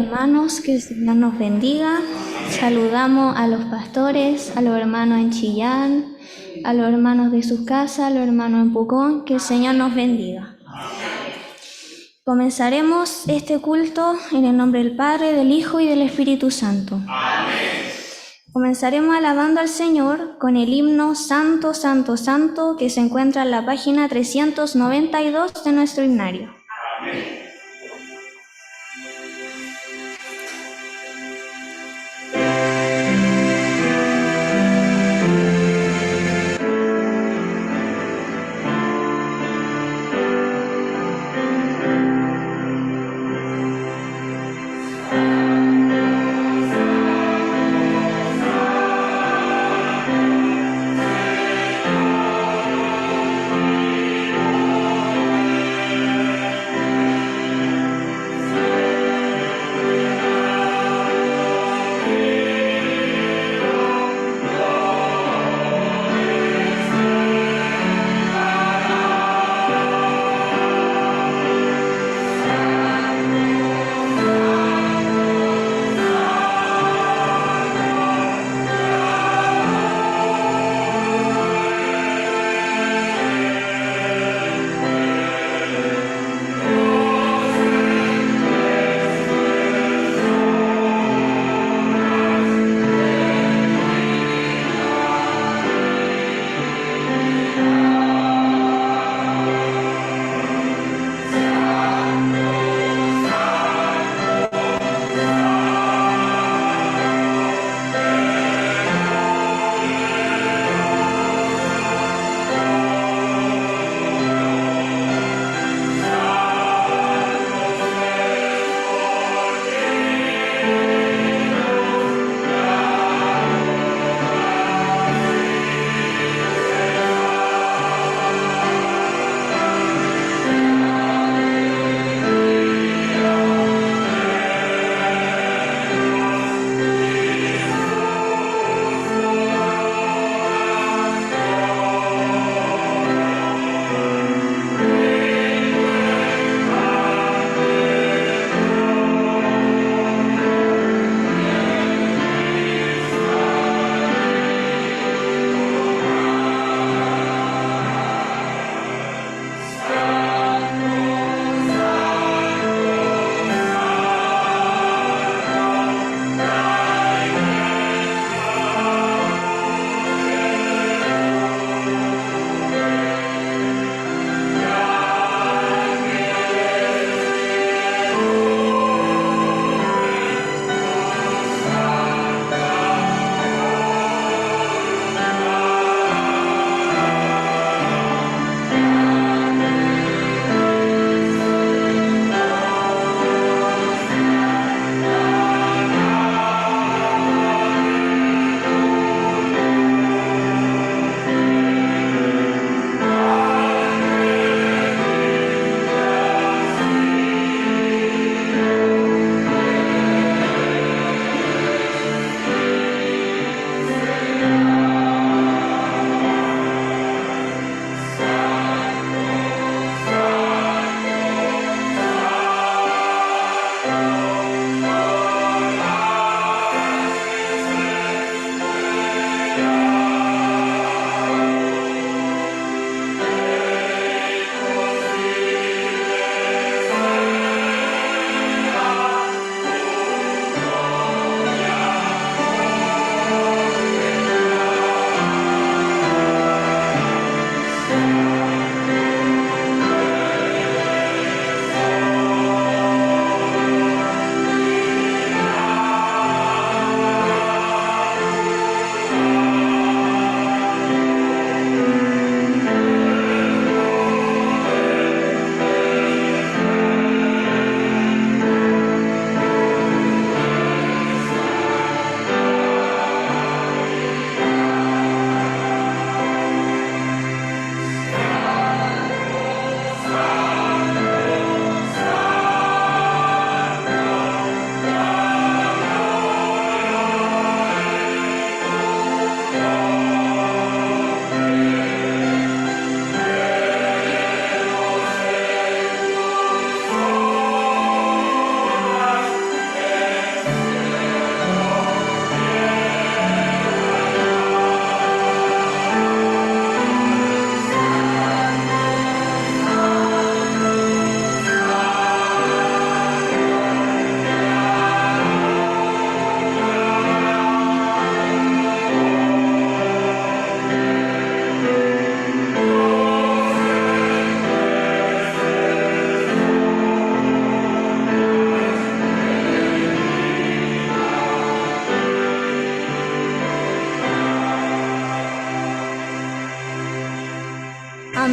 hermanos, que el Señor nos bendiga. Saludamos a los pastores, a los hermanos en Chillán, a los hermanos de su casa, a los hermanos en Pucón, que el Señor nos bendiga. Comenzaremos este culto en el nombre del Padre, del Hijo y del Espíritu Santo. Amén. Comenzaremos alabando al Señor con el himno Santo, Santo, Santo, que se encuentra en la página 392 de nuestro himnario. Amén.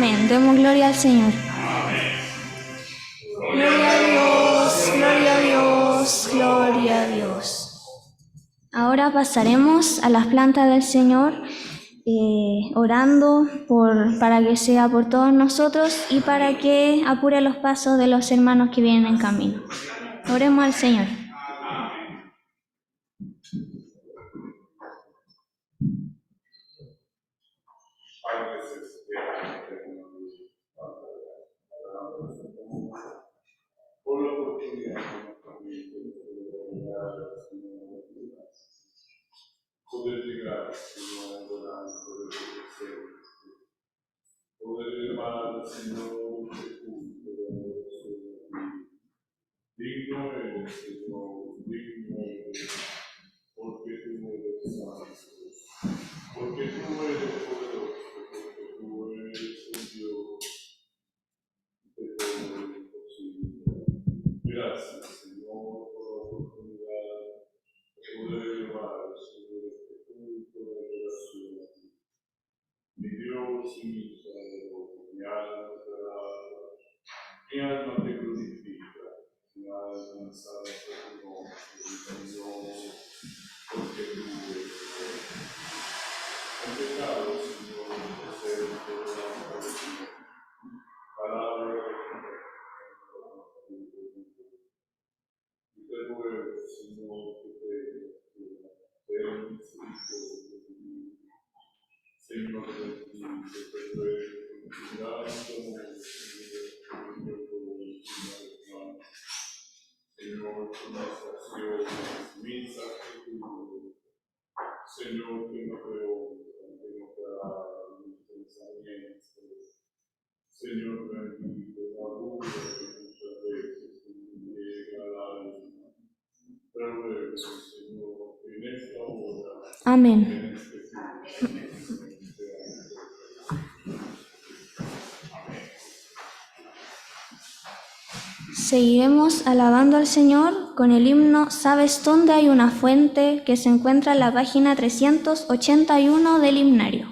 Amén. Demos gloria al Señor. Gloria a Dios, gloria a Dios, gloria a Dios. Ahora pasaremos a las plantas del Señor, orando para que sea por todos nosotros y para que apure los pasos de los hermanos que vienen en camino. Oremos al Señor. Por la oportunidad que nos permite poder llegar, Señor, adorando, poder elevar, Señor, este culto de adoración. Digno eres, Señor, digno eres, porque tú eres santo, porque tú eres poderoso, porque tú eres el Dios de todo lo imposible. Gracias, Señor, por la oportunidad de poder elevar, Señor, este culto de adoración. Mi Dios y mi Salvador, mi alma te alaba, mi alma te glorifica, mi alma exalta tu nombre, Señor, porque tú eres Dios. En pecado, Señor, presente delante de ti, palabra de y te ruego, Señor, que tengas misericordia de mí. Señor, de ti, que te ruego con tu gran amor, Señor, hermano. Señor, con mis acciones, mis actitudes, Señor, que no te honran, que no te alaban, mis pensamientos, Señor, bendito, madura, que muchas veces me llega al alma. Te ruego, Señor, que en esta hora, Amén. en este tiempo, Seguiremos alabando al Señor con el himno ¿Sabes dónde hay una fuente?, que se encuentra en la página 381 del himnario.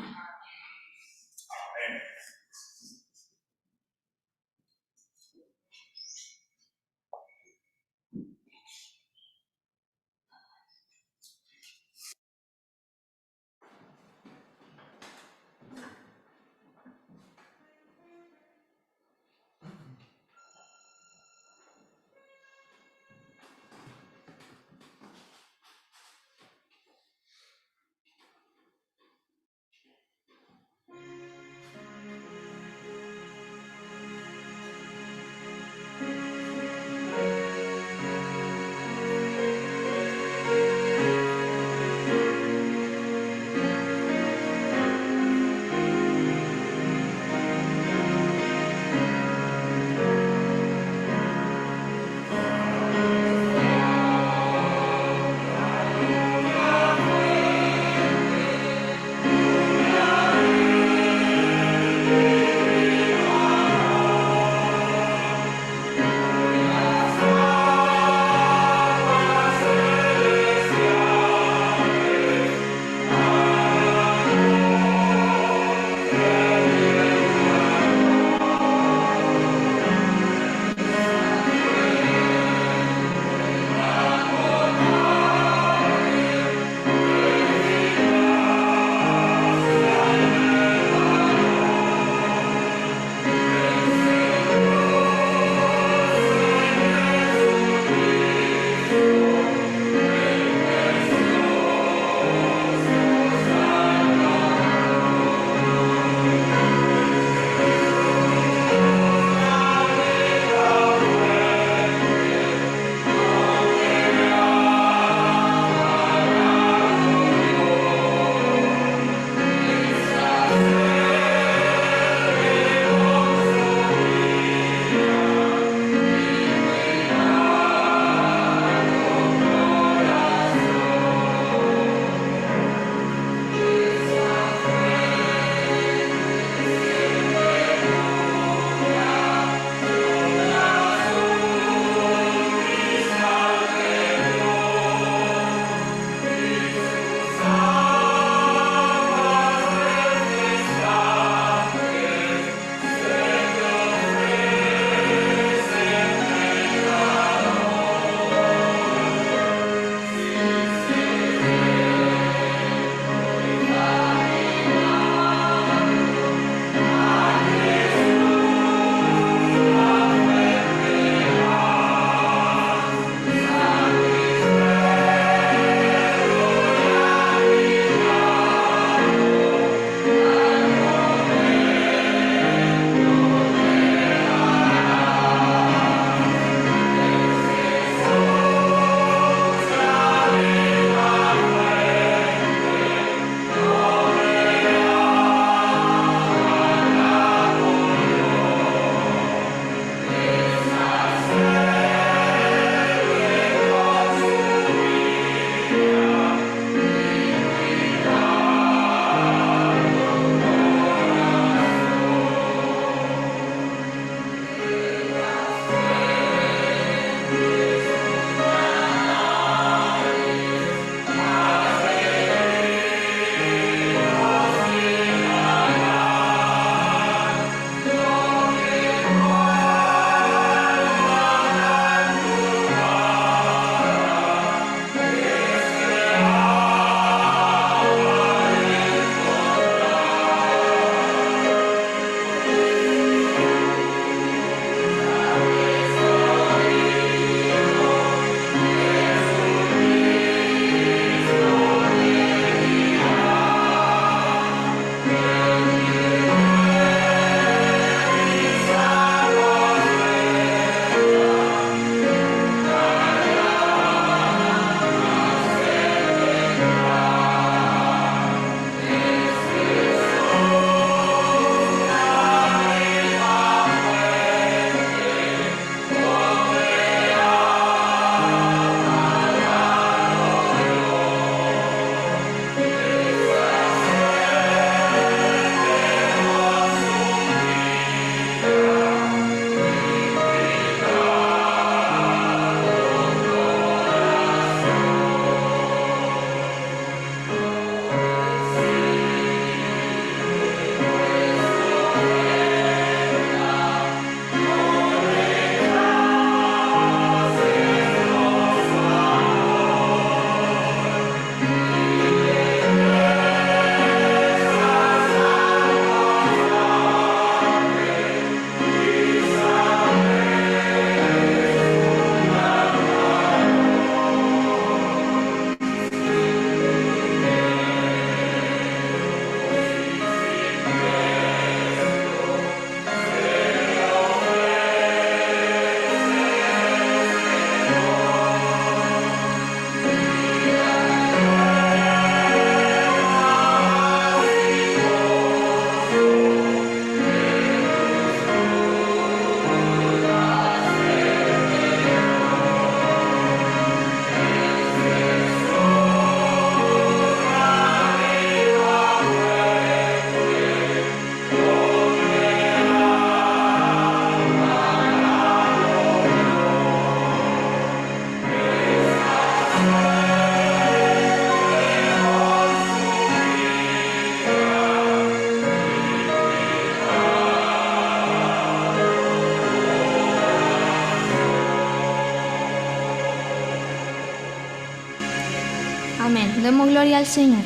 Amén. Demos gloria al Señor.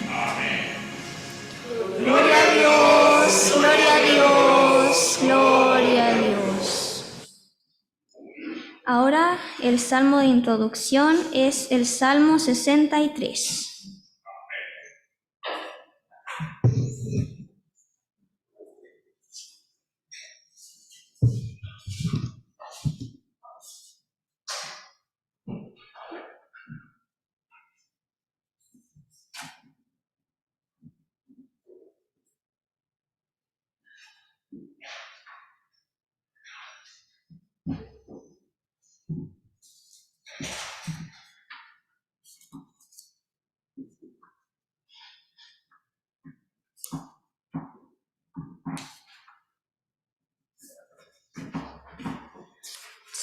Gloria a Dios, gloria a Dios, gloria a Dios. Ahora el salmo de introducción es el Salmo 63.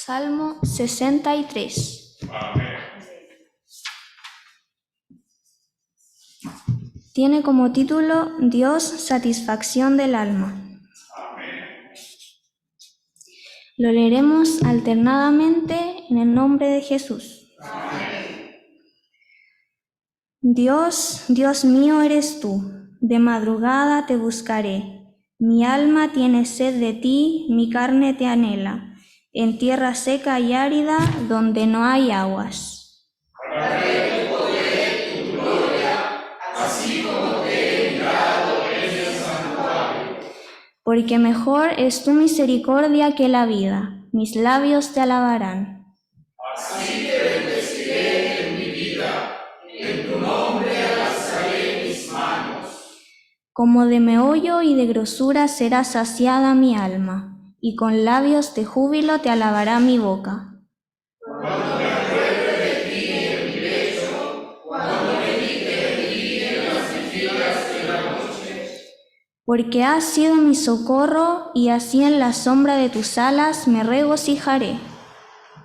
Salmo 63. Amén. Tiene como título Dios, satisfacción del alma. Amén. Lo leeremos alternadamente en el nombre de Jesús. Amén. Dios, Dios mío eres tú, de madrugada te buscaré. Mi alma tiene sed de ti, mi carne te anhela, en tierra seca y árida donde no hay aguas. Cantaré tu poder, tu gloria, así como te he mirado en el santuario. Porque mejor es tu misericordia que la vida, mis labios te alabarán. Así te bendeciré en mi vida, en tu nombre alzaré mis manos. Como de meollo y de grosura será saciada mi alma, y con labios de júbilo te alabará mi boca. Cuando me acuerde de ti en mi lecho, cuando medite de ti en las vigilias de la noche. Porque has sido mi socorro, y así en la sombra de tus alas me regocijaré.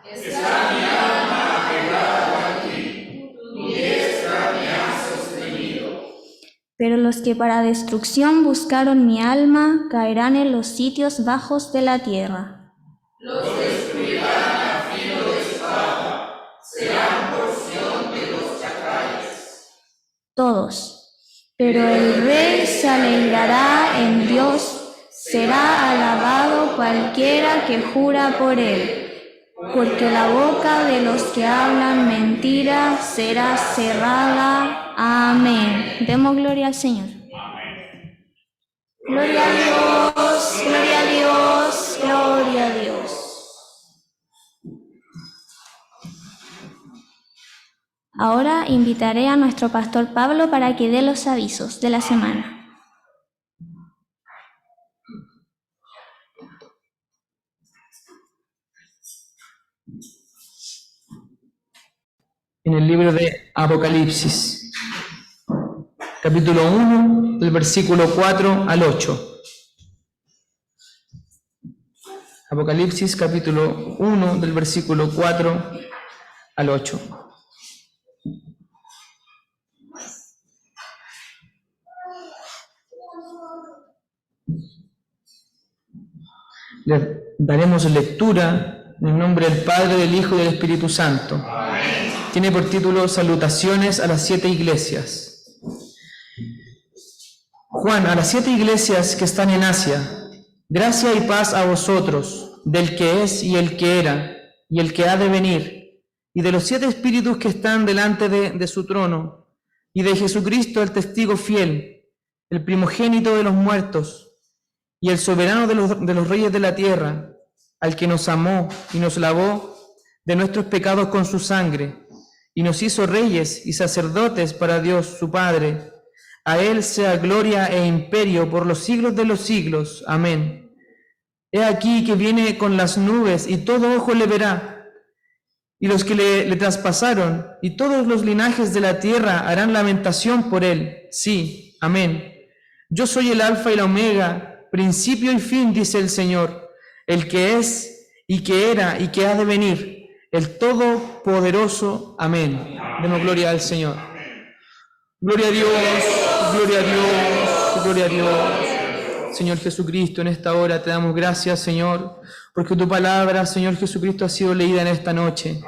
Está mi alma apegada a ti, tu diestra me ha sostenido. Pero los que para destrucción buscaron mi alma caerán en los sitios bajos de la tierra. Los destruirán a filo de espada, serán porción de los chacales. Todos. Pero el Rey se alegrará en Dios, será alabado cualquiera que jura por él, porque la boca de los que hablan mentira será cerrada. Amén. Demos gloria al Señor. Gloria a Dios, gloria a Dios, gloria a Dios. Ahora invitaré a nuestro pastor Pablo para que dé los avisos de la semana. En el libro de Apocalipsis, capítulo 1, del versículo 4 al 8. Apocalipsis, capítulo 1, del versículo 4 al 8. Le daremos lectura en el nombre del Padre, del Hijo y del Espíritu Santo. Amén. Tiene por título Salutaciones a las 7 iglesias. Juan, a las 7 iglesias que están en Asia, gracia y paz a vosotros, del que es y el que era y el que ha de venir, y de los 7 espíritus que están delante de su trono, y de Jesucristo el testigo fiel, el primogénito de los muertos, y el soberano de los reyes de la tierra, al que nos amó y nos lavó de nuestros pecados con su sangre, y nos hizo reyes y sacerdotes para Dios su Padre. A él sea gloria e imperio por los siglos de los siglos. Amén. He aquí que viene con las nubes, y todo ojo le verá, y los que le traspasaron, y todos los linajes de la tierra harán lamentación por él. Sí, amén. Yo soy el alfa y la omega, principio y fin, dice el Señor, el que es y que era y que ha de venir, el Todopoderoso. Amén. Demos gloria al Señor. Gloria a Dios, gloria a Dios, gloria a Dios. Señor Jesucristo, en esta hora te damos gracias, Señor, porque tu palabra, Señor Jesucristo, ha sido leída en esta noche.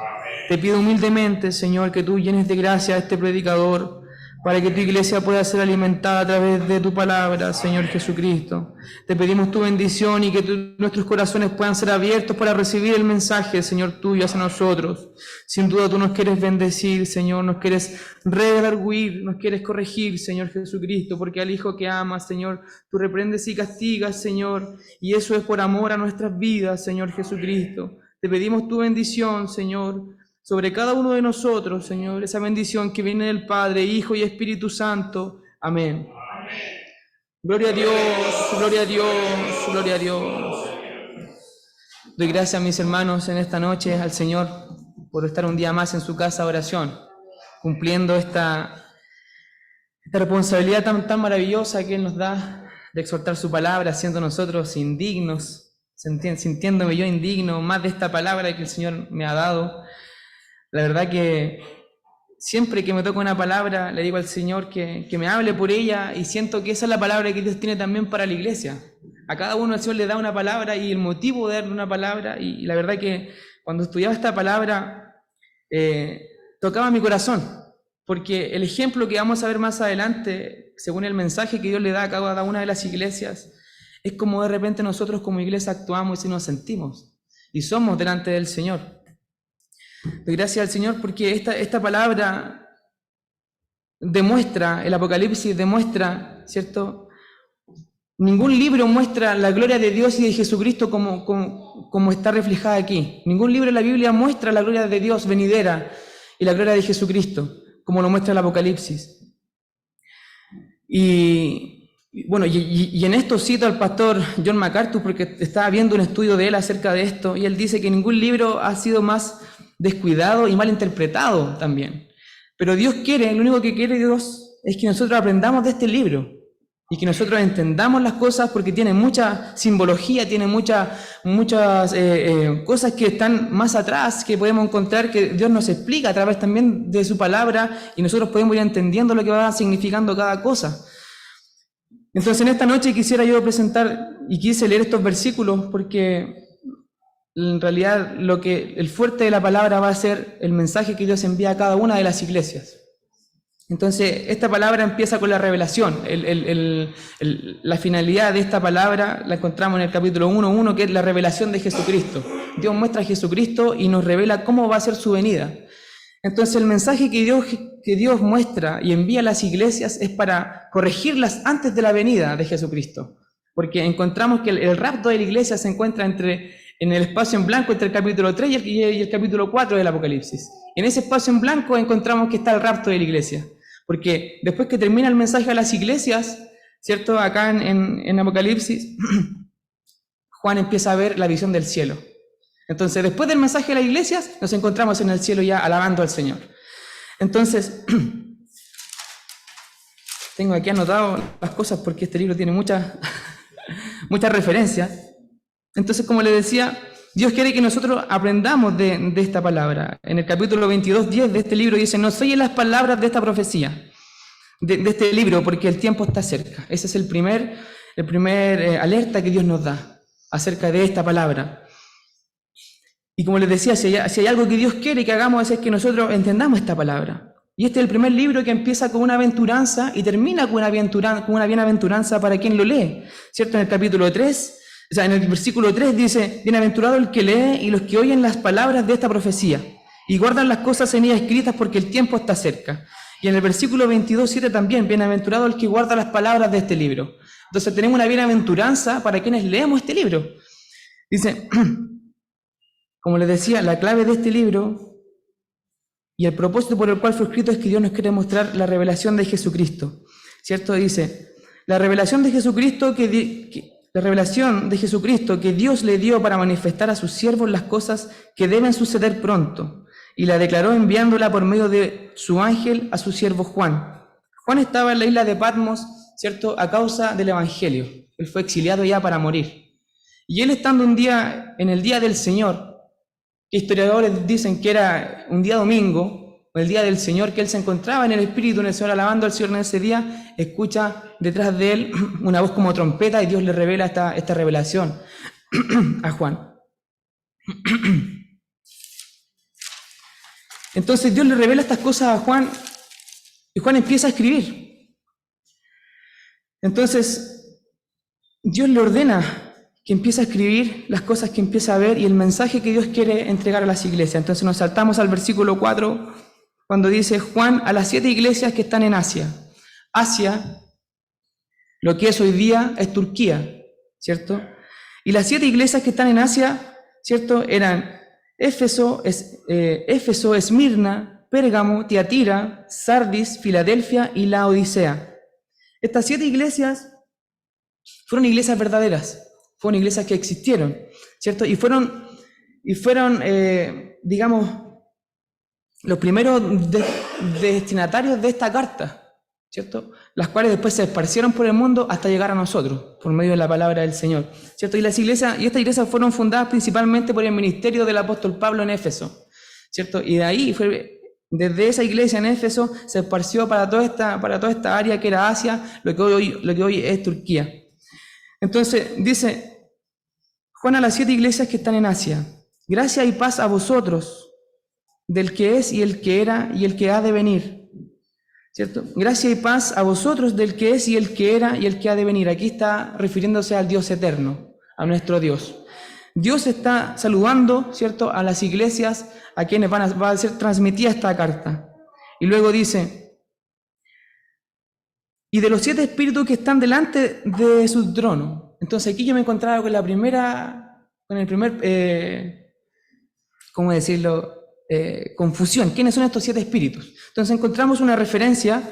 Te pido humildemente, Señor, que tú llenes de gracia a este predicador, para que tu iglesia pueda ser alimentada a través de tu palabra, Señor Jesucristo. Te pedimos tu bendición y que nuestros corazones puedan ser abiertos para recibir el mensaje, Señor, tuyo hacia nosotros. Sin duda tú nos quieres bendecir, Señor, nos quieres redarguir, nos quieres corregir, Señor Jesucristo, porque al Hijo que amas, Señor, tú reprendes y castigas, Señor, y eso es por amor a nuestras vidas, Señor Jesucristo. Te pedimos tu bendición, Señor, sobre cada uno de nosotros, Señor, esa bendición que viene del Padre, Hijo y Espíritu Santo. Amén. Amén. Gloria a Dios, gloria a Dios, gloria a Dios. Doy gracias a mis hermanos en esta noche, al Señor, por estar un día más en su casa de oración, cumpliendo esta responsabilidad tan maravillosa que Él nos da de exhortar su palabra, siendo nosotros indignos, sintiéndome yo indigno más de esta palabra que el Señor me ha dado. La verdad que siempre que me toca una palabra, le digo al Señor que me hable por ella, y siento que esa es la palabra que Dios tiene también para la iglesia. A cada uno el Señor le da una palabra y el motivo de darle una palabra, y la verdad que cuando estudiaba esta palabra tocaba mi corazón, porque el ejemplo que vamos a ver más adelante, según el mensaje que Dios le da a cada una de las iglesias, es como de repente nosotros como iglesia actuamos y nos sentimos, y somos delante del Señor. Doy gracias al Señor porque esta palabra demuestra, el Apocalipsis demuestra, ¿cierto? Ningún libro muestra la gloria de Dios y de Jesucristo como está reflejada aquí. Ningún libro de la Biblia muestra la gloria de Dios venidera y la gloria de Jesucristo, como lo muestra el Apocalipsis. Y en esto cito al pastor John MacArthur, porque estaba viendo un estudio de él acerca de esto, y él dice que ningún libro ha sido más descuidado y mal interpretado también. Pero Dios quiere, lo único que quiere Dios es que nosotros aprendamos de este libro y que nosotros entendamos las cosas, porque tiene mucha simbología, tiene muchas cosas que están más atrás, que podemos encontrar que Dios nos explica a través también de su palabra, y nosotros podemos ir entendiendo lo que va significando cada cosa. Entonces en esta noche quisiera yo presentar y quise leer estos versículos porque en realidad el fuerte de la palabra va a ser el mensaje que Dios envía a cada una de las iglesias. Entonces esta palabra empieza con la revelación. La finalidad de esta palabra la encontramos en el capítulo 1:1, que es la revelación de Jesucristo. Dios muestra a Jesucristo y nos revela cómo va a ser su venida. Entonces el mensaje que Dios muestra y envía a las iglesias es para corregirlas antes de la venida de Jesucristo, porque encontramos que el rapto de la iglesia se encuentra en el espacio en blanco entre el capítulo 3 y el capítulo 4 del Apocalipsis. En ese espacio en blanco encontramos que está el rapto de la iglesia, porque después que termina el mensaje a las iglesias, ¿cierto? Acá en Apocalipsis, Juan empieza a ver la visión del cielo. Entonces, después del mensaje a las iglesias, nos encontramos en el cielo ya alabando al Señor. Entonces, tengo aquí anotado las cosas porque este libro tiene muchas referencias. Entonces, como les decía, Dios quiere que nosotros aprendamos de esta palabra. En el capítulo 22:10 de este libro dice: no soy en las palabras de esta profecía, de este libro, porque el tiempo está cerca. Ese es el primer alerta que Dios nos da acerca de esta palabra. Y como les decía, si hay algo que Dios quiere que hagamos es que nosotros entendamos esta palabra. Y este es el primer libro que empieza con una aventuranza y termina con una bienaventuranza para quien lo lee, ¿cierto? En el capítulo 3, en el versículo 3 dice: bienaventurado el que lee y los que oyen las palabras de esta profecía y guardan las cosas en ella escritas, porque el tiempo está cerca. Y en el versículo 22:7 también: bienaventurado el que guarda las palabras de este libro. Entonces tenemos una bienaventuranza para quienes leemos este libro. Dice, como les decía, la clave de este libro y el propósito por el cual fue escrito es que Dios nos quiere mostrar la revelación de Jesucristo, ¿cierto? Dice, la revelación de Jesucristo que Dios le dio para manifestar a sus siervos las cosas que deben suceder pronto, y la declaró enviándola por medio de su ángel a su siervo Juan. Juan estaba en la isla de Patmos, ¿cierto?, a causa del Evangelio. Él fue exiliado ya para morir. Y él, estando un día en el día del Señor, que historiadores dicen que era un día domingo, o el día del Señor, que él se encontraba en el Espíritu, en el Señor, alabando al Señor en ese día, escucha detrás de él una voz como trompeta, y Dios le revela esta revelación a Juan. Entonces Dios le revela estas cosas a Juan y Juan empieza a escribir. Entonces Dios le ordena que empiece a escribir las cosas que empieza a ver y el mensaje que Dios quiere entregar a las iglesias. Entonces nos saltamos al versículo 4, cuando dice Juan a las 7 iglesias que están en Asia. Asia, lo que es hoy día, es Turquía, ¿cierto? Y las 7 iglesias que están en Asia, ¿cierto? Eran Éfeso, Esmirna, Pérgamo, Tiatira, Sardis, Filadelfia y Laodicea. Estas 7 iglesias fueron iglesias verdaderas. Fueron iglesias que existieron, ¿cierto? Y fueron digamos, los primeros destinatarios de esta carta, ¿cierto? Las cuales después se esparcieron por el mundo hasta llegar a nosotros, por medio de la palabra del Señor, ¿cierto? Y estas iglesias fueron fundadas principalmente por el ministerio del apóstol Pablo en Éfeso, ¿cierto? Y de ahí, desde esa iglesia en Éfeso, se esparció para toda esta área que era Asia, lo que hoy es Turquía. Entonces dice Juan a las 7 iglesias que están en Asia: gracia y paz a vosotros, del que es y el que era y el que ha de venir. ¿Cierto? Gracia y paz a vosotros, del que es y el que era y el que ha de venir. Aquí está refiriéndose al Dios eterno, a nuestro Dios. Dios está saludando, ¿cierto?, a las iglesias a quienes va a ser transmitida esta carta. Y luego dice: y de los 7 espíritus que están delante de su trono. Entonces aquí yo me encontraba con el primer, ¿cómo decirlo?, confusión. ¿Quiénes son estos 7 espíritus? Entonces encontramos una referencia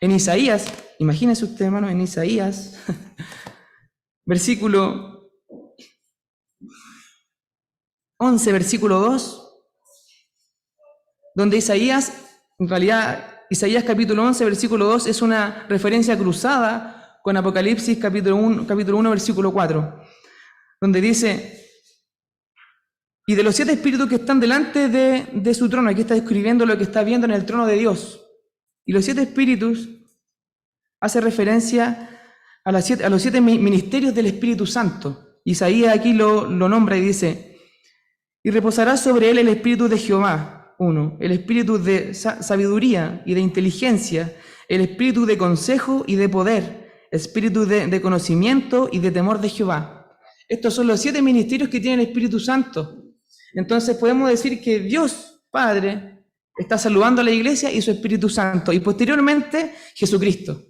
en Isaías, imagínense usted, hermano, en Isaías, versículo 11, versículo 2, donde Isaías, en realidad, Isaías capítulo 11, versículo 2 es una referencia cruzada con Apocalipsis capítulo 1, versículo 4, donde dice: y de los 7 espíritus que están delante de su trono. Aquí está describiendo lo que está viendo en el trono de Dios. Y los 7 espíritus hace referencia a los 7 ministerios del Espíritu Santo. Isaías aquí lo nombra y dice: y reposará sobre él el espíritu de Jehová, 1, el espíritu de sabiduría y de inteligencia, el espíritu de consejo y de poder, espíritu de conocimiento y de temor de Jehová. Estos son los 7 ministerios que tiene el Espíritu Santo. Entonces podemos decir que Dios Padre está saludando a la iglesia y su Espíritu Santo, y posteriormente Jesucristo,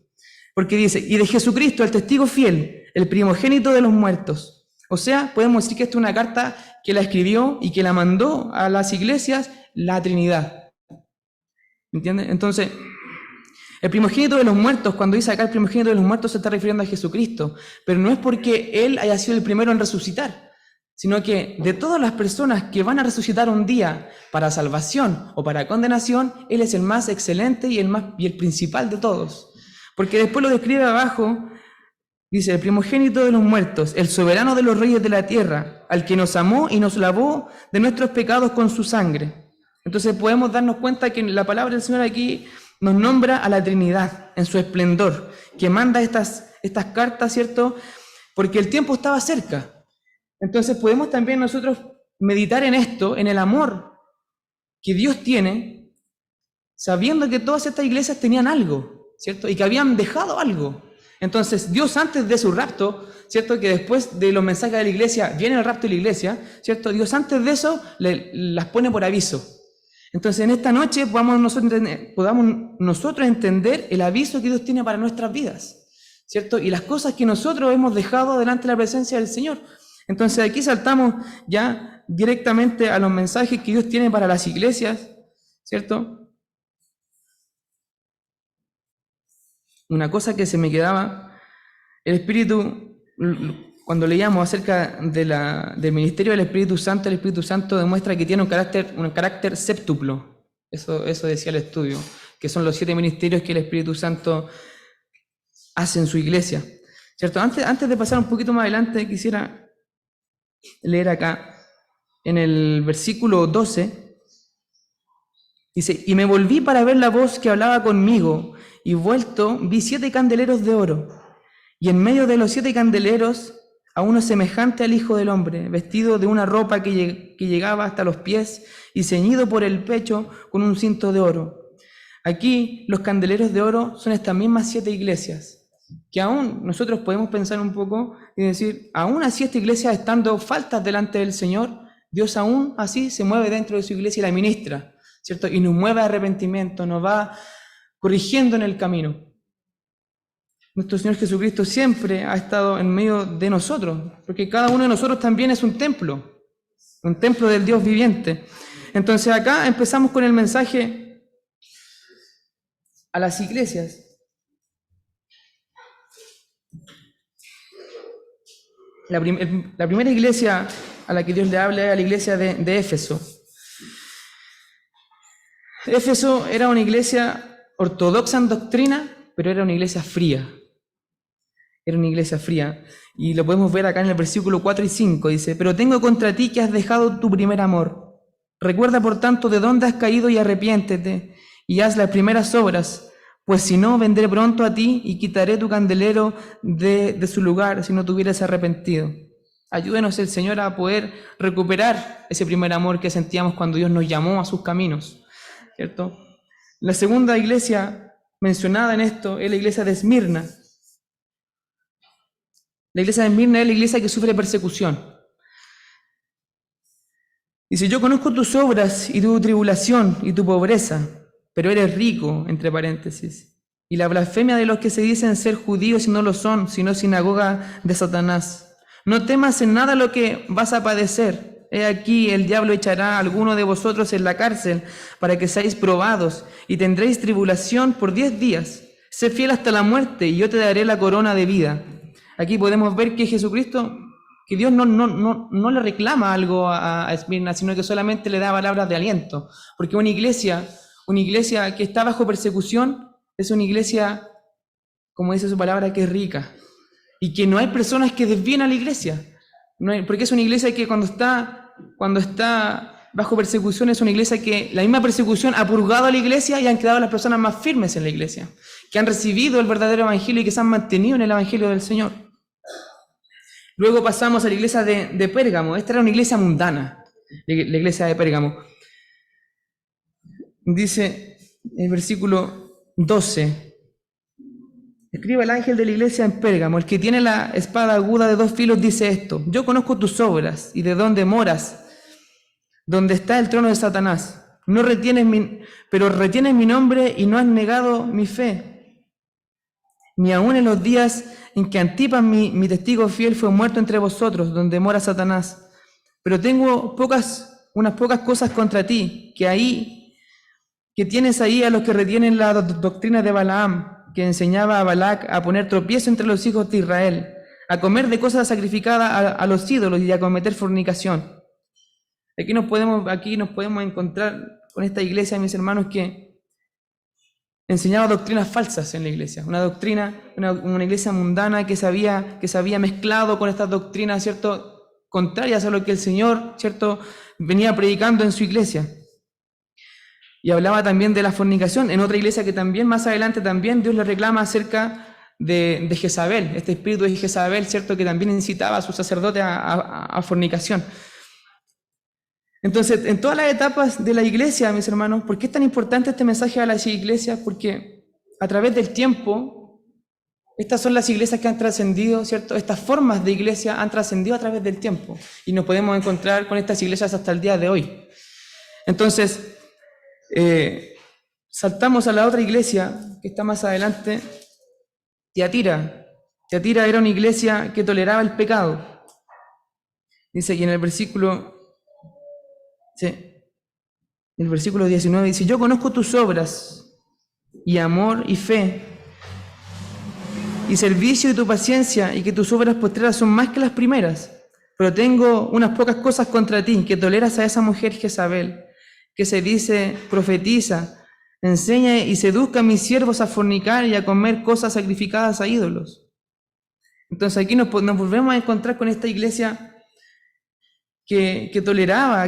porque dice: y de Jesucristo, el testigo fiel, el primogénito de los muertos. O sea, podemos decir que esta es una carta que la escribió y que la mandó a las iglesias la Trinidad. ¿Entiendes? Entonces, el primogénito de los muertos, cuando dice acá el primogénito de los muertos, se está refiriendo a Jesucristo, pero no es porque Él haya sido el primero en resucitar, sino que de todas las personas que van a resucitar un día para salvación o para condenación, Él es el más excelente y el principal de todos. Porque después lo describe abajo, dice: el primogénito de los muertos, el soberano de los reyes de la tierra, al que nos amó y nos lavó de nuestros pecados con su sangre. Entonces podemos darnos cuenta que la palabra del Señor aquí nos nombra a la Trinidad en su esplendor, que manda estas cartas, ¿cierto? Porque el tiempo estaba cerca. Entonces podemos también nosotros meditar en esto, en el amor que Dios tiene, sabiendo que todas estas iglesias tenían algo, ¿cierto? Y que habían dejado algo. Entonces Dios, antes de su rapto, ¿cierto?, que después de los mensajes de la iglesia viene el rapto de la iglesia, ¿cierto?, Dios antes de eso las pone por aviso. Entonces en esta noche podamos nosotros entender el aviso que Dios tiene para nuestras vidas, ¿cierto? Y las cosas que nosotros hemos dejado delante de la presencia del Señor. Entonces aquí saltamos ya directamente a los mensajes que Dios tiene para las iglesias, ¿cierto? Una cosa que se me quedaba, el Espíritu, cuando leíamos acerca del ministerio del Espíritu Santo, el Espíritu Santo demuestra que tiene un carácter séptuplo. Eso decía el estudio, que son los 7 ministerios que el Espíritu Santo hace en su iglesia, ¿cierto? Antes de pasar un poquito más adelante, quisiera leer acá en el versículo 12, dice: y me volví para ver la voz que hablaba conmigo, y vuelto vi 7 candeleros de oro, y en medio de los 7 candeleros a uno semejante al Hijo del Hombre, vestido de una ropa que llegaba hasta los pies y ceñido por el pecho con un cinto de oro. Aquí los candeleros de oro son estas mismas 7 iglesias, que aún nosotros podemos pensar un poco y decir, aún así esta iglesia estando faltas delante del Señor, Dios aún así se mueve dentro de su iglesia y la ministra, ¿cierto? Y nos mueve a arrepentimiento, nos va corrigiendo en el camino. Nuestro Señor Jesucristo siempre ha estado en medio de nosotros, porque cada uno de nosotros también es un templo del Dios viviente. Entonces acá empezamos con el mensaje a las iglesias. La primera iglesia a la que Dios le habla es a la iglesia de Éfeso. Éfeso era una iglesia ortodoxa en doctrina, pero era una iglesia fría. Era una iglesia fría. Y lo podemos ver acá en el versículo 4 y 5. Dice, pero tengo contra ti que has dejado tu primer amor. Recuerda, por tanto, de dónde has caído y arrepiéntete, y haz las primeras obras, pues si no, vendré pronto a ti y quitaré tu candelero de su lugar, si no te hubieras arrepentido. Ayúdenos el Señor a poder recuperar ese primer amor que sentíamos cuando Dios nos llamó a sus caminos, ¿cierto? La segunda iglesia mencionada en esto es la iglesia de Esmirna. La iglesia de Esmirna es la iglesia que sufre persecución. Dice, yo conozco tus obras y tu tribulación y tu pobreza, pero eres rico, entre paréntesis, y la blasfemia de los que se dicen ser judíos y no lo son, sino sinagoga de Satanás. No temas en nada lo que vas a padecer. He aquí, el diablo echará a alguno de vosotros en la cárcel para que seáis probados, y tendréis tribulación por 10 días. Sé fiel hasta la muerte, y yo te daré la corona de vida. Aquí podemos ver que Jesucristo, que Dios no le reclama algo a Esmirna, sino que solamente le da palabras de aliento. Porque una iglesia que está bajo persecución es una iglesia, como dice su palabra, que es rica. Y que no hay personas que desvíen a la iglesia. Porque es una iglesia que cuando está bajo persecución es una iglesia que la misma persecución ha purgado a la iglesia y han quedado las personas más firmes en la iglesia, que han recibido el verdadero evangelio y que se han mantenido en el evangelio del Señor. Luego pasamos a la iglesia de Pérgamo. Esta era una iglesia mundana, la iglesia de Pérgamo. Dice el versículo 12, escribe el ángel de la iglesia en Pérgamo, el que tiene la espada aguda de 2 filos dice esto, yo conozco tus obras y de dónde moras, donde está el trono de Satanás. Pero retienes mi nombre y no has negado mi fe, ni aun en los días en que Antipas, mi testigo fiel, fue muerto entre vosotros, donde mora Satanás. Pero tengo unas pocas cosas contra ti, que tienes ahí a los que retienen la doctrina de Balaam, que enseñaba a Balac a poner tropiezo entre los hijos de Israel, a comer de cosas sacrificadas a los ídolos y a cometer fornicación. Aquí nos podemos encontrar con esta iglesia, mis hermanos, que enseñaba doctrinas falsas en la iglesia, una iglesia mundana que se había mezclado con estas doctrinas, ¿cierto?, contrarias a lo que el Señor, ¿cierto?, venía predicando en su iglesia. Y hablaba también de la fornicación, en otra iglesia que también más adelante también Dios le reclama acerca de Jezabel, este espíritu de Jezabel, ¿cierto?, que también incitaba a sus sacerdotes a fornicación. Entonces, en todas las etapas de la iglesia, mis hermanos, ¿por qué es tan importante este mensaje a las iglesias? Porque a través del tiempo, estas son las iglesias que han trascendido, ¿cierto? Estas formas de iglesia han trascendido a través del tiempo y nos podemos encontrar con estas iglesias hasta el día de hoy. Entonces, saltamos a la otra iglesia que está más adelante, Tiatira. Tiatira era una iglesia que toleraba el pecado. Dice, y en el versículo 19 dice, yo conozco tus obras y amor y fe y servicio y tu paciencia y que tus obras postreras son más que las primeras, pero tengo unas pocas cosas contra ti, que toleras a esa mujer Jezabel, que se dice profetiza, enseña y seduzca a mis siervos a fornicar y a comer cosas sacrificadas a ídolos. Entonces aquí nos volvemos a encontrar con esta iglesia que toleraba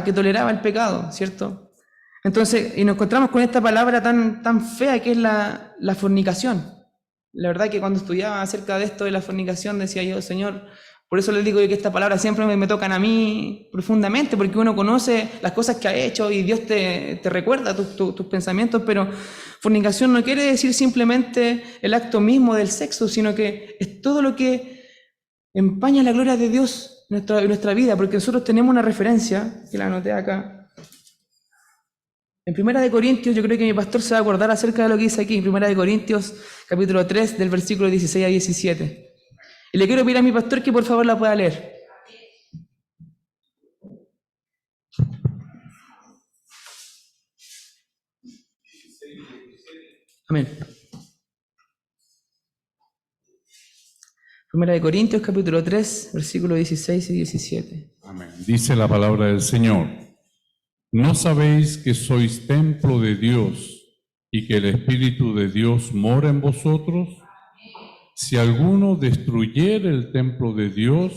el pecado, ¿cierto? Entonces, y nos encontramos con esta palabra tan fea que es la fornicación. La verdad que cuando estudiaba acerca de esto de la fornicación decía yo, Señor, Por eso les digo que esta palabra siempre me tocan a mí profundamente, porque uno conoce las cosas que ha hecho y Dios te recuerda tus pensamientos, pero fornicación no quiere decir simplemente el acto mismo del sexo, sino que es todo lo que empaña la gloria de Dios en nuestra vida, porque nosotros tenemos una referencia, que la anoté acá. En 1 Corintios, yo creo que mi pastor se va a acordar acerca de lo que dice aquí, en 1 Corintios, capítulo 3, del versículo 16 a 17. Y le quiero pedir a mi pastor que por favor la pueda leer. Amén. 1 Corintios, capítulo 3, versículos 16 y 17. Amén. Dice la palabra del Señor: ¿No sabéis que sois templo de Dios y que el Espíritu de Dios mora en vosotros? Si alguno destruyere el templo de Dios,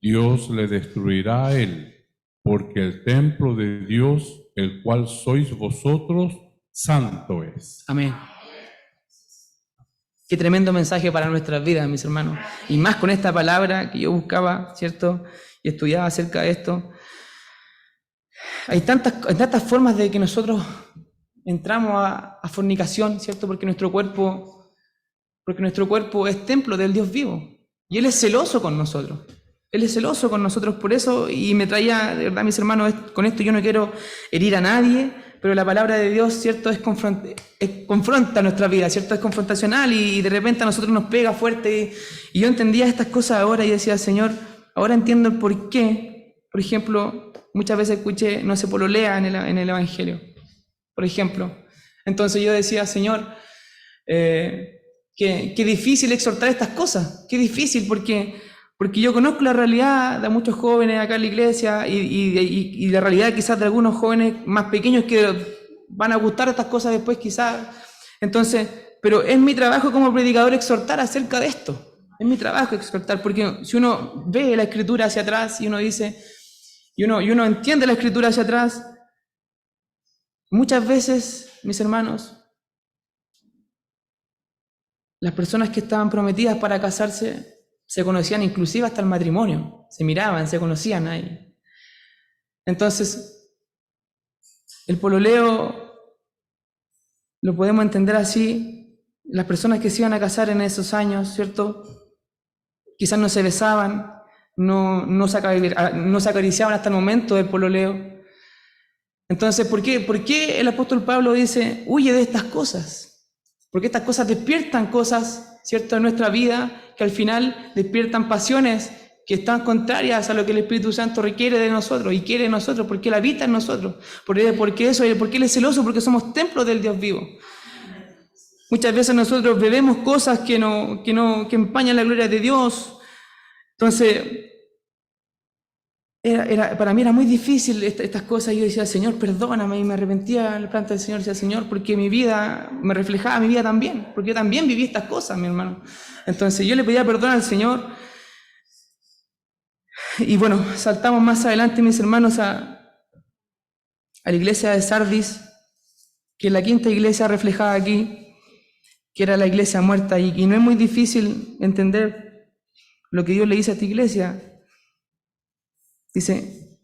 Dios le destruirá a él, porque el templo de Dios, el cual sois vosotros, santo es. Amén. Qué tremendo mensaje para nuestras vidas, mis hermanos. Y más con esta palabra que yo buscaba, ¿cierto? Y estudiaba acerca de esto. Hay tantas formas de que nosotros entramos a fornicación, ¿cierto? Porque nuestro cuerpo es templo del Dios vivo. Y Él es celoso con nosotros. Él es celoso con nosotros por eso. Y me traía, de verdad, mis hermanos, con esto yo no quiero herir a nadie, pero la palabra de Dios, ¿cierto? Confronta nuestra vida, ¿cierto? Es confrontacional y de repente a nosotros nos pega fuerte. Y yo entendía estas cosas ahora y decía, Señor, ahora entiendo el por qué. Por ejemplo, muchas veces escuché, no se pololea en el Evangelio, por ejemplo. Entonces yo decía, Señor, qué difícil exhortar estas cosas, qué difícil, porque yo conozco la realidad de muchos jóvenes acá en la iglesia y la realidad quizás de algunos jóvenes más pequeños que van a gustar estas cosas después quizás. Entonces, pero es mi trabajo como predicador exhortar acerca de esto. Es mi trabajo exhortar, porque si uno ve la Escritura hacia atrás y uno dice, y uno entiende la Escritura hacia atrás, muchas veces, mis hermanos, las personas que estaban prometidas para casarse se conocían inclusive hasta el matrimonio, se miraban, se conocían ahí. Entonces, el pololeo lo podemos entender así. Las personas que se iban a casar en esos años, ¿cierto? Quizás no se besaban, no se acariciaban hasta el momento del pololeo. Entonces, ¿por qué el apóstol Pablo dice, huye de estas cosas? Porque estas cosas despiertan cosas, ¿cierto?, en nuestra vida, que al final despiertan pasiones que están contrarias a lo que el Espíritu Santo requiere de nosotros y quiere de nosotros, porque Él habita en nosotros. Porque Él es celoso, porque somos templos del Dios vivo. Muchas veces nosotros bebemos cosas que empañan la gloria de Dios. Entonces, para mí era muy difícil estas cosas. Yo decía, Señor, perdóname, y me arrepentía en la planta del Señor. Decía, Señor, porque mi vida me reflejaba mi vida también, porque yo también viví estas cosas, mi hermano. Entonces yo le pedía perdón al Señor. Y bueno, saltamos más adelante, mis hermanos, a la iglesia de Sardis, que es la quinta iglesia reflejada aquí, que era la iglesia muerta, y no es muy difícil entender lo que Dios le dice a esta iglesia. Dice,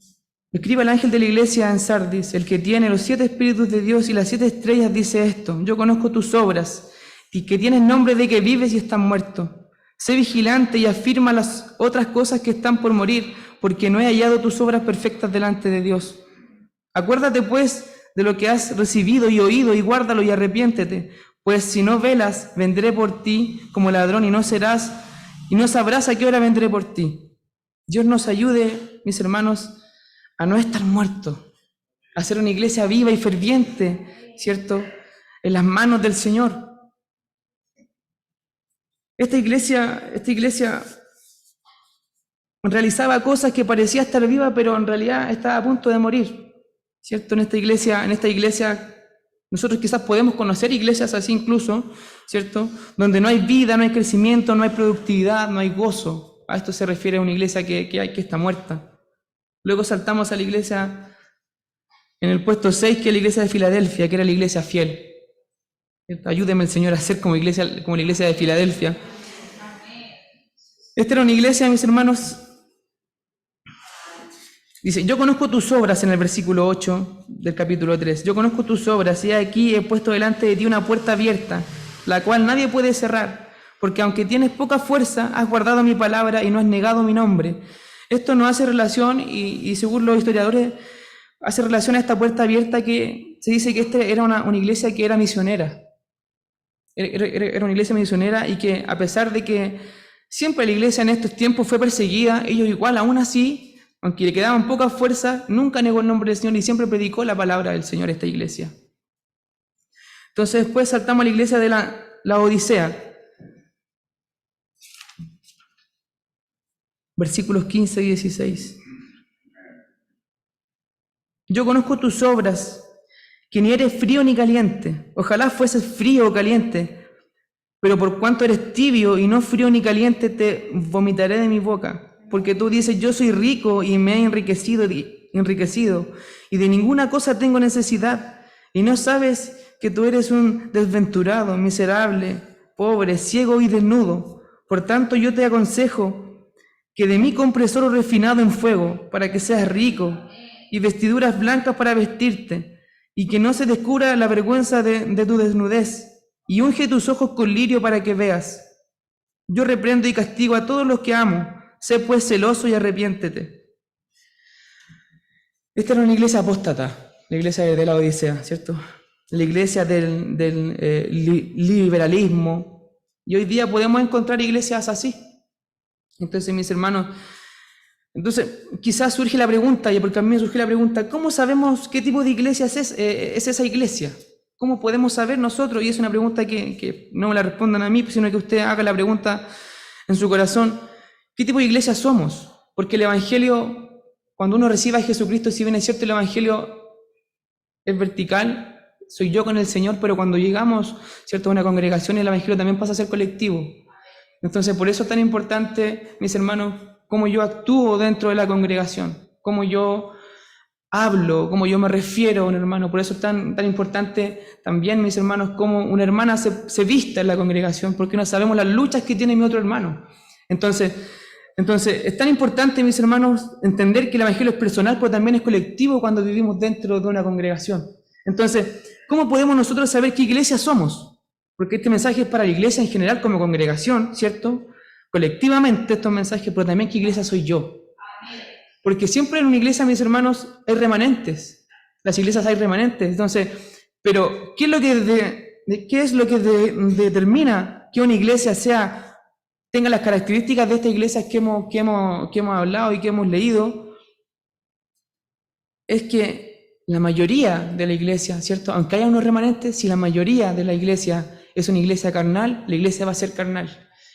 escribe al ángel de la iglesia en Sardis, el que tiene los 7 espíritus de Dios y las 7 estrellas, dice esto: yo conozco tus obras, y que tienes nombre de que vives y estás muerto. Sé vigilante y afirma las otras cosas que están por morir, porque no he hallado tus obras perfectas delante de Dios. Acuérdate pues de lo que has recibido y oído, y guárdalo y arrepiéntete, pues si no velas, vendré por ti como ladrón, y no sabrás a qué hora vendré por ti. Dios nos ayude, mis hermanos, a no estar muertos, a ser una iglesia viva y ferviente, ¿cierto?, en las manos del Señor. Esta iglesia realizaba cosas que parecía estar viva, pero en realidad estaba a punto de morir, ¿cierto? En esta iglesia, nosotros quizás podemos conocer iglesias así incluso, ¿cierto?, donde no hay vida, no hay crecimiento, no hay productividad, no hay gozo. A esto se refiere a una iglesia que está muerta. Luego saltamos a la iglesia en el puesto 6, que es la iglesia de Filadelfia, que era la iglesia fiel. Ayúdeme el Señor a ser como la iglesia de Filadelfia. Esta era una iglesia, mis hermanos, Dice, yo conozco tus obras en el versículo 8 del capítulo 3. Yo conozco tus obras y aquí he puesto delante de ti una puerta abierta, la cual nadie puede cerrar, porque aunque tienes poca fuerza, has guardado mi palabra y no has negado mi nombre. Esto no hace relación, y según los historiadores, hace relación a esta puerta abierta que se dice que esta era una iglesia que era misionera. Era una iglesia misionera y que a pesar de que siempre la iglesia en estos tiempos fue perseguida, ellos igual aún así, aunque le quedaban pocas fuerzas, nunca negó el nombre del Señor y siempre predicó la palabra del Señor esta iglesia. Entonces después saltamos a la iglesia de la Odisea. Versículos 15 y 16. Yo conozco tus obras, que ni eres frío ni caliente. Ojalá fueses frío o caliente, pero por cuanto eres tibio y no frío ni caliente, te vomitaré de mi boca. Porque tú dices, yo soy rico y me he enriquecido, y de ninguna cosa tengo necesidad, y no sabes que tú eres un desventurado, miserable, pobre, ciego y desnudo. Por tanto, yo te aconsejo que de mí compres oro refinado en fuego, para que seas rico, y vestiduras blancas para vestirte, y que no se descubra la vergüenza de tu desnudez, y unge tus ojos con lirio para que veas. Yo reprendo y castigo a todos los que amo. Sé pues celoso y arrepiéntete. Esta era una iglesia apóstata, la iglesia de la Odisea, ¿cierto? La iglesia del liberalismo. Y hoy día podemos encontrar iglesias así. Entonces, mis hermanos, quizás surge la pregunta, y porque a mí me surgió la pregunta, ¿cómo sabemos qué tipo de iglesia es esa iglesia? ¿Cómo podemos saber nosotros? Y es una pregunta que no me la respondan a mí, sino que usted haga la pregunta en su corazón. ¿Qué tipo de iglesia somos? Porque el Evangelio, cuando uno recibe a Jesucristo, si bien es cierto el Evangelio es vertical, soy yo con el Señor, pero cuando llegamos, ¿cierto?, a una congregación, el Evangelio también pasa a ser colectivo. Entonces, por eso es tan importante, mis hermanos, cómo yo actúo dentro de la congregación, cómo yo hablo, cómo yo me refiero a un hermano. Por eso es tan importante también, mis hermanos, cómo una hermana se vista en la congregación, porque no sabemos las luchas que tiene mi otro hermano. Entonces, es tan importante, mis hermanos, entender que el Evangelio es personal, pero también es colectivo cuando vivimos dentro de una congregación. Entonces, ¿cómo podemos nosotros saber qué iglesia somos? Porque este mensaje es para la iglesia en general como congregación, ¿cierto? Colectivamente estos mensajes, pero también qué iglesia soy yo. Porque siempre en una iglesia, mis hermanos, hay remanentes. Las iglesias hay remanentes. Entonces, pero ¿qué es lo que determina que una iglesia tenga las características de estas iglesias que hemos hablado y que hemos leído? Es que la mayoría de la iglesia, ¿cierto? Aunque haya unos remanentes, si la mayoría de la iglesia es una iglesia carnal, la iglesia va a ser carnal.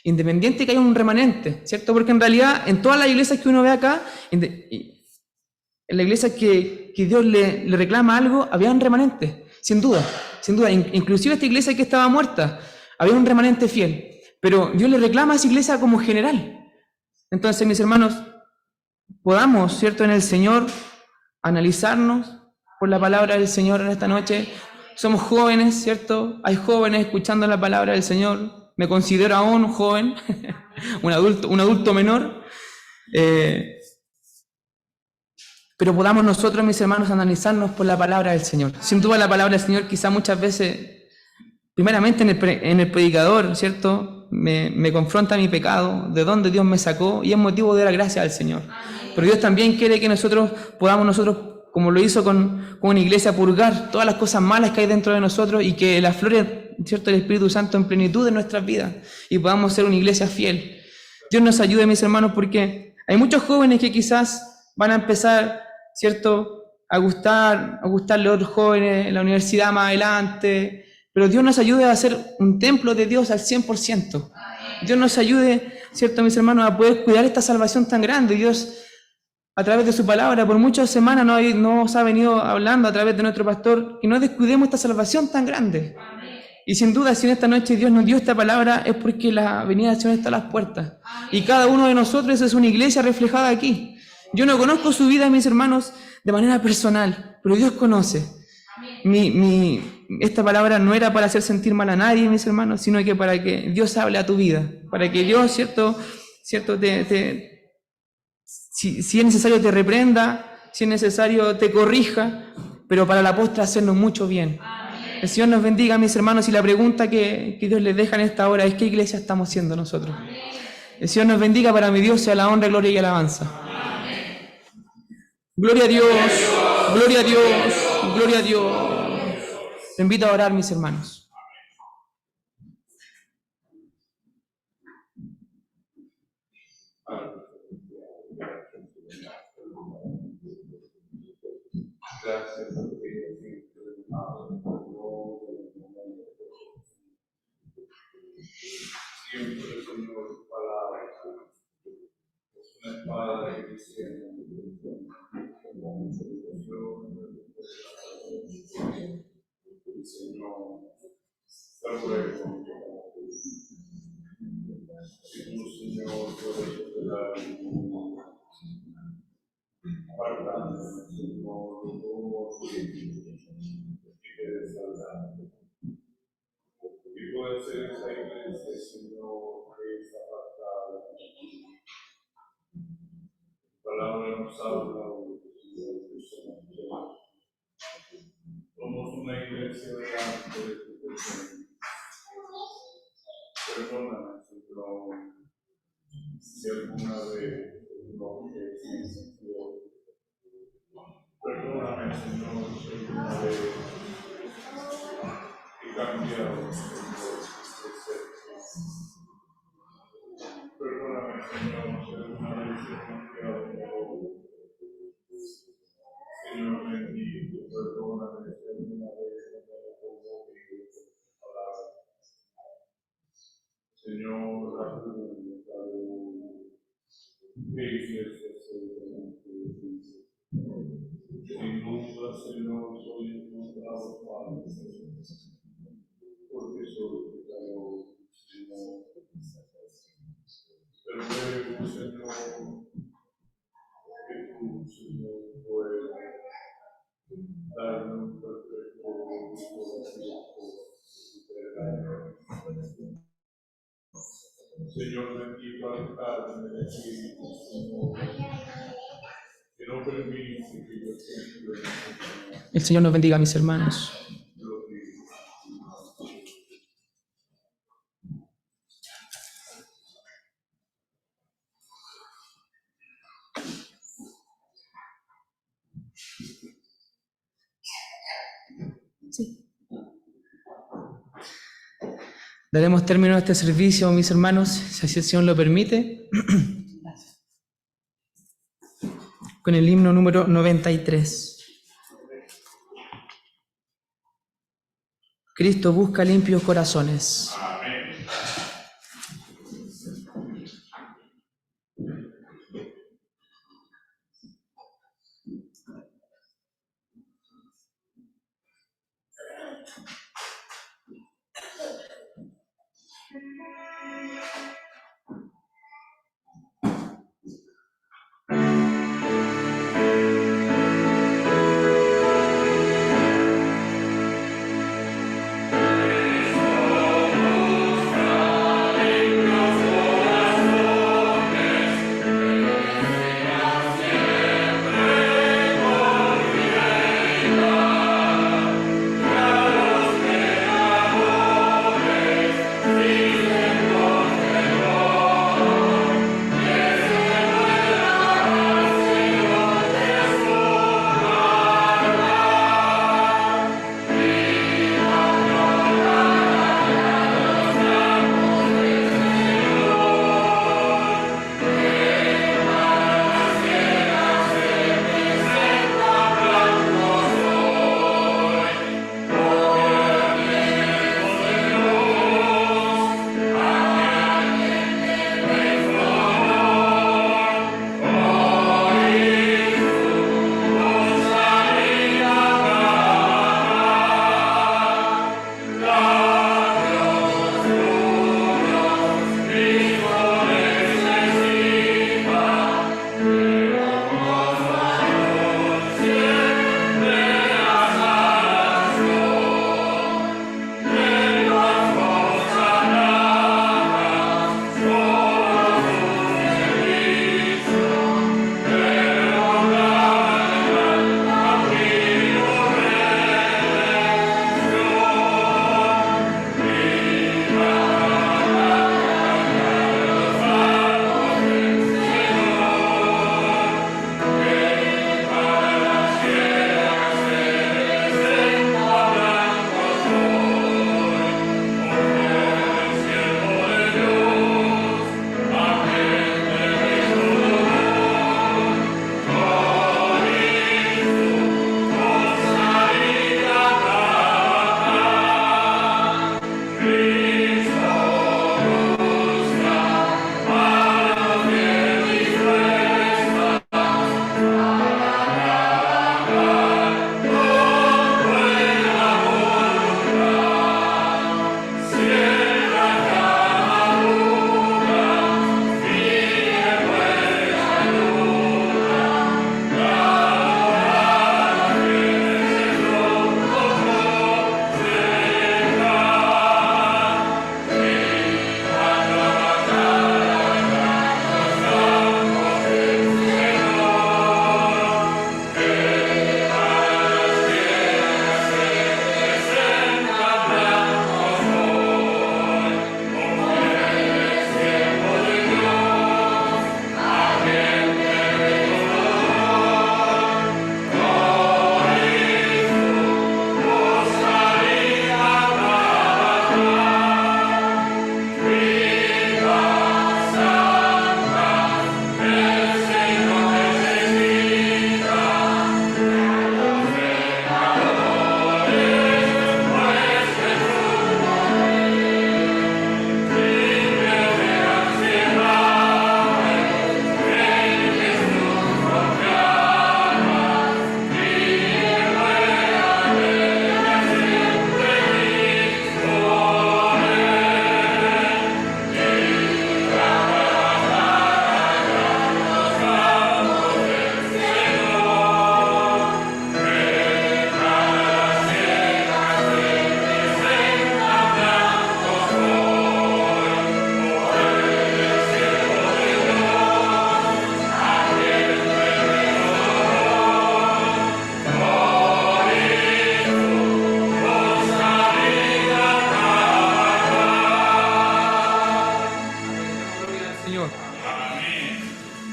Independiente que haya un remanente, ¿cierto? Porque en realidad, en todas las iglesias que uno ve acá, en la iglesia que Dios le reclama algo, había un remanente, sin duda. Inclusive esta iglesia que estaba muerta, había un remanente fiel. Pero Dios le reclama a esa iglesia como general. Entonces, mis hermanos, podamos, ¿cierto?, en el Señor, analizarnos por la palabra del Señor en esta noche. Somos jóvenes, ¿cierto? Hay jóvenes escuchando la palabra del Señor. Me considero aún un joven, un adulto menor. Pero podamos nosotros, mis hermanos, analizarnos por la palabra del Señor. Sin duda la palabra del Señor quizá muchas veces, primeramente en el predicador, ¿cierto?, me confronta mi pecado, de dónde Dios me sacó, y es motivo de la gracia del Señor. Pero Dios también quiere que nosotros podamos, como lo hizo con una iglesia, purgar todas las cosas malas que hay dentro de nosotros y que la flore, ¿cierto?, el Espíritu Santo en plenitud de nuestras vidas y podamos ser una iglesia fiel. Dios nos ayude, mis hermanos, porque hay muchos jóvenes que quizás van a empezar, ¿cierto?, a gustarle a otros jóvenes en la universidad más adelante, pero Dios nos ayude a hacer un templo de Dios al 100%. Dios nos ayude, ¿cierto?, mis hermanos, a poder cuidar esta salvación tan grande. Dios, a través de su palabra, por muchas semanas nos ha venido hablando a través de nuestro pastor, que no descuidemos esta salvación tan grande. Y sin duda, si en esta noche Dios nos dio esta palabra, es porque la venida del Señor está a las puertas. Y cada uno de nosotros es una iglesia reflejada aquí. Yo no conozco su vida, mis hermanos, de manera personal, pero Dios conoce. Esta palabra no era para hacer sentir mal a nadie, mis hermanos, sino que para que Dios hable a tu vida, para que Dios, ¿cierto, si es necesario te reprenda, si es necesario, te corrija, pero para la postre hacernos mucho bien. El Señor nos bendiga, mis hermanos, y la pregunta que Dios les deja en esta hora es: ¿qué iglesia estamos siendo nosotros? El Señor nos bendiga, para mi Dios sea la honra, gloria y alabanza. Gloria a Dios, gloria a Dios, gloria a Dios. Te invito a orar, mis hermanos. Gracias a siempre, Señor, tu palabra es una espada que dice Señor, te ruego si tú, Señor, puedes operar apartando, Señor, todo y que desaltando. Y puede ser esa iglesia, Señor, que es apartada. Tu palabra nos habla hoy, Señor, que somos una iglesia delante de tu presencia. Perdóname, Señor, si alguna vez no he sido. Perdóname, Señor, si alguna vez he cambiado, Señor, de ser. Perdóname, Señor, si alguna vez he cambiado de voz. Señor bendito, perdóname si alguna vez no me conmovido con tus palabras. Señor, la pregunta de hoy, ¿qué iglesia soy delante de ti? Sin duda, Señor, soy encontrado Padre, porque soy pecador, Señor. Pero luego, Señor, que tú, Señor, puedas darme un perfecto conocimiento. Señor, bendito alcalde del Espíritu, Señor, que no permite que yo siempre. El Señor nos bendiga, mis hermanos. Sí. Daremos término a este servicio, mis hermanos, si así el Señor lo permite, con el himno número 93. Cristo busca limpios corazones.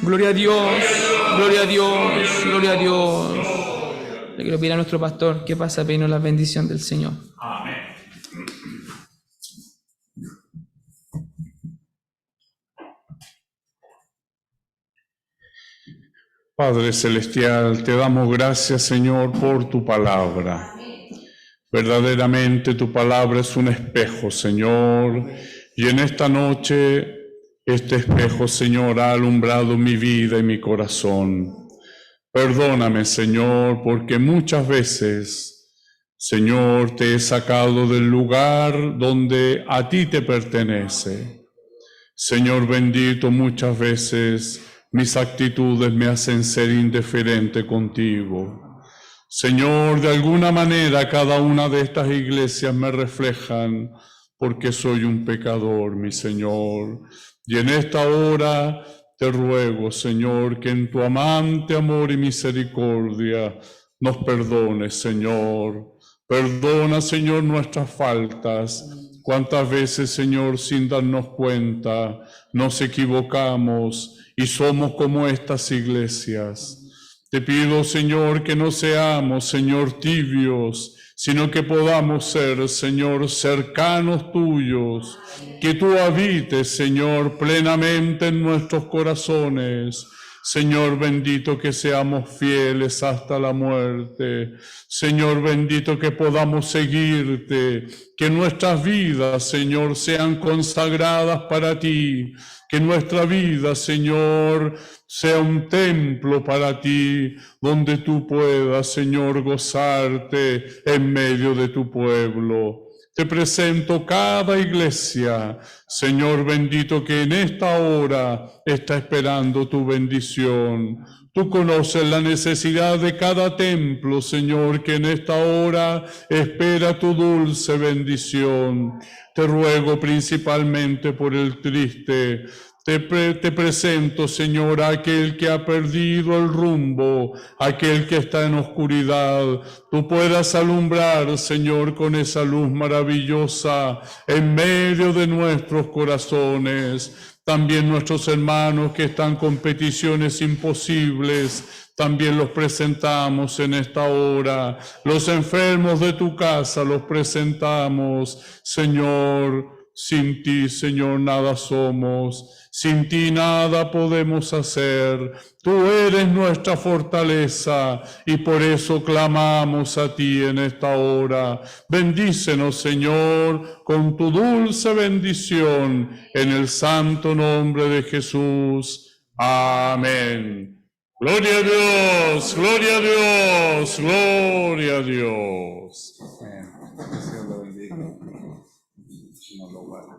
Gloria a Dios, gloria a Dios, gloria a Dios. Le quiero pedir a nuestro pastor que pase a pedirnos la bendición del Señor. Amén. Padre Celestial, te damos gracias, Señor, por tu palabra. Verdaderamente tu palabra es un espejo, Señor, y en esta noche este espejo, Señor, ha alumbrado mi vida y mi corazón. Perdóname, Señor, porque muchas veces, Señor, te he sacado del lugar donde a ti te pertenece. Señor bendito, muchas veces mis actitudes me hacen ser indiferente contigo. Señor, de alguna manera cada una de estas iglesias me reflejan porque soy un pecador, mi Señor. Y en esta hora te ruego, Señor, que en tu amante amor y misericordia nos perdones, Señor. Perdona, Señor, nuestras faltas. Cuántas veces, Señor, sin darnos cuenta, nos equivocamos y somos como estas iglesias. Te pido, Señor, que no seamos, Señor, tibios, sino que podamos ser, Señor, cercanos tuyos, que tú habites, Señor, plenamente en nuestros corazones. Señor bendito, que seamos fieles hasta la muerte. Señor bendito, que podamos seguirte, que nuestras vidas, Señor, sean consagradas para ti, que nuestra vida, Señor, sea un templo para ti, donde tú puedas, Señor, gozarte en medio de tu pueblo. Te presento cada iglesia, Señor bendito, que en esta hora está esperando tu bendición. Tú conoces la necesidad de cada templo, Señor, que en esta hora espera tu dulce bendición. Te ruego principalmente por el triste. Te presento, Señor, a aquel que ha perdido el rumbo, aquel que está en oscuridad. Tú puedas alumbrar, Señor, con esa luz maravillosa en medio de nuestros corazones. También nuestros hermanos que están con peticiones imposibles, también los presentamos en esta hora. Los enfermos de tu casa los presentamos, Señor. Sin ti, Señor, nada somos. Sin ti nada podemos hacer. Tú eres nuestra fortaleza y por eso clamamos a ti en esta hora. Bendícenos, Señor, con tu dulce bendición en el santo nombre de Jesús. Amén. Gloria a Dios, gloria a Dios, gloria a Dios. Amén. Que Dios lo bendiga. No lo guarde.